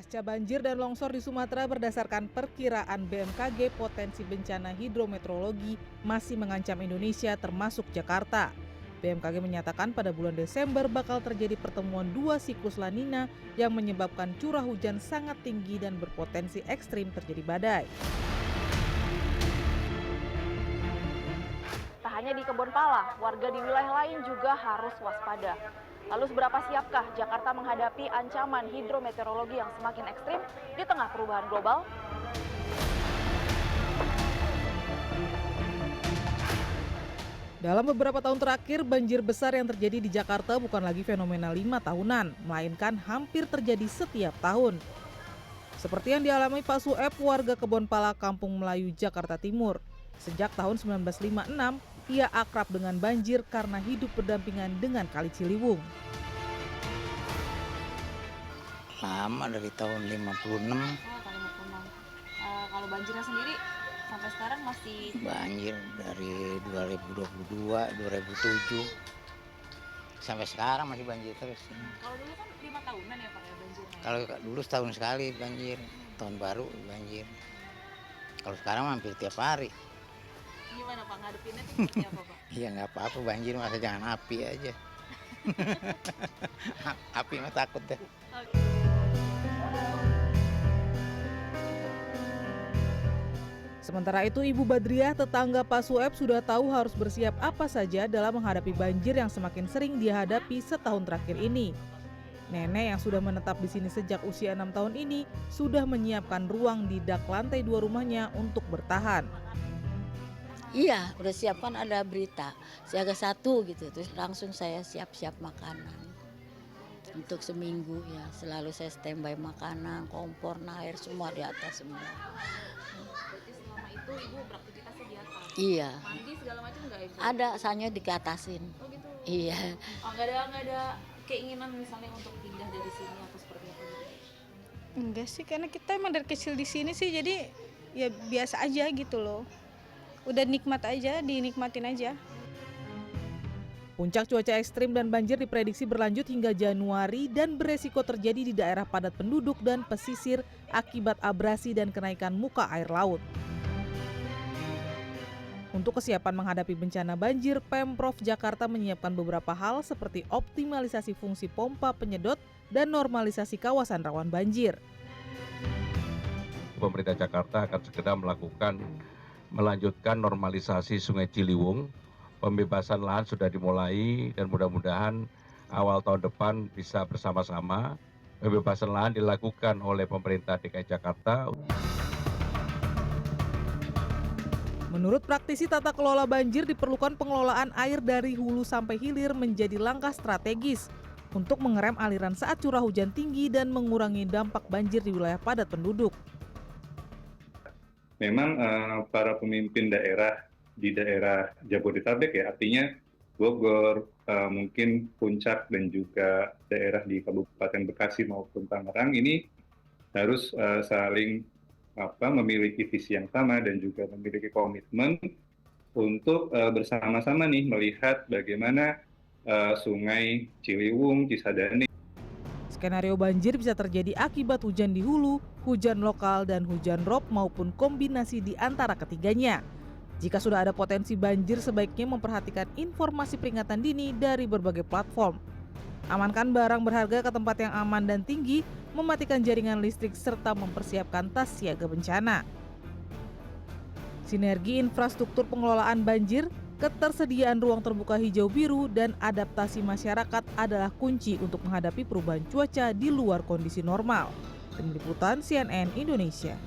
Pasca banjir dan longsor di Sumatera, berdasarkan perkiraan BMKG, potensi bencana hidrometeorologi masih mengancam Indonesia termasuk Jakarta. BMKG menyatakan pada bulan Desember bakal terjadi pertemuan dua siklus La Nina yang menyebabkan curah hujan sangat tinggi dan berpotensi ekstrim terjadi badai. Tak hanya di Kebonpala, warga di wilayah lain juga harus waspada. Lalu seberapa siapkah Jakarta menghadapi ancaman hidrometeorologi yang semakin ekstrim di tengah perubahan global? Dalam beberapa tahun terakhir, banjir besar yang terjadi di Jakarta bukan lagi fenomena 5 tahunan, melainkan hampir terjadi setiap tahun. Seperti yang dialami Pak Sueb, warga Kebonpala, Kampung Melayu, Jakarta Timur. Sejak tahun 1956, ia akrab dengan banjir karena hidup berdampingan dengan Kali Ciliwung. Lama dari tahun 56. Tahun 56. Kalau banjirnya sendiri sampai sekarang masih Banjir dari 2022, 2007. Sampai sekarang masih banjir terus. Kalau dulu kan 5 tahunan ya Pak ya banjirnya. Kalau dulu setahun sekali banjir, tahun baru banjir. Kalau sekarang hampir tiap hari. Gimana Pak ngadepinnya tuh seperti apa Pak? Ya nggak apa-apa banjir, masa jangan api aja. Api mah takut deh. Sementara itu, Ibu Badriah, tetangga Pak Sueb, sudah tahu harus bersiap apa saja dalam menghadapi banjir yang semakin sering dihadapi setahun terakhir ini. Nenek yang sudah menetap di sini sejak usia 6 tahun ini sudah menyiapkan ruang di dak lantai 2 rumahnya untuk bertahan. Iya, udah siapkan ada berita siaga 1 gitu, terus langsung saya siap-siap makanan untuk seminggu ya. Selalu saya standby makanan, kompor, air semua di atas semua. Berarti selama itu Ibu beraktivitasnya di atas? Iya. Mandi segala macam nggak Ibu? Ada, soalnya dikatasin. Oh gitu? Iya. Oh nggak ada keinginan misalnya untuk pindah dari sini atau seperti apa gitu? Enggak sih, karena kita emang dari kecil di sini sih, jadi ya biasa aja gitu loh. Udah nikmat aja, dinikmatin aja. Puncak cuaca ekstrim dan banjir diprediksi berlanjut hingga Januari dan beresiko terjadi di daerah padat penduduk dan pesisir akibat abrasi dan kenaikan muka air laut. Untuk kesiapan menghadapi bencana banjir, Pemprov Jakarta menyiapkan beberapa hal seperti optimalisasi fungsi pompa penyedot dan normalisasi kawasan rawan banjir. Pemerintah Jakarta akan segera melanjutkan normalisasi Sungai Ciliwung. Pembebasan lahan sudah dimulai dan mudah-mudahan awal tahun depan bisa bersama-sama. Pembebasan lahan dilakukan oleh pemerintah DKI Jakarta. Menurut praktisi tata kelola banjir, diperlukan pengelolaan air dari hulu sampai hilir menjadi langkah strategis untuk mengerem aliran saat curah hujan tinggi dan mengurangi dampak banjir di wilayah padat penduduk. Memang para pemimpin daerah di daerah Jabodetabek ya, artinya Bogor, mungkin Puncak dan juga daerah di Kabupaten Bekasi maupun Tangerang ini harus saling memiliki visi yang sama dan juga memiliki komitmen untuk bersama-sama nih melihat bagaimana Sungai Ciliwung, Cisadane. Skenario banjir bisa terjadi akibat hujan di hulu, hujan lokal, dan hujan rob maupun kombinasi di antara ketiganya. Jika sudah ada potensi banjir, sebaiknya memperhatikan informasi peringatan dini dari berbagai platform. Amankan barang berharga ke tempat yang aman dan tinggi, mematikan jaringan listrik, serta mempersiapkan tas siaga bencana. Sinergi infrastruktur pengelolaan banjir, ketersediaan ruang terbuka hijau biru, dan adaptasi masyarakat adalah kunci untuk menghadapi perubahan cuaca di luar kondisi normal. Tim Liputan CNN Indonesia.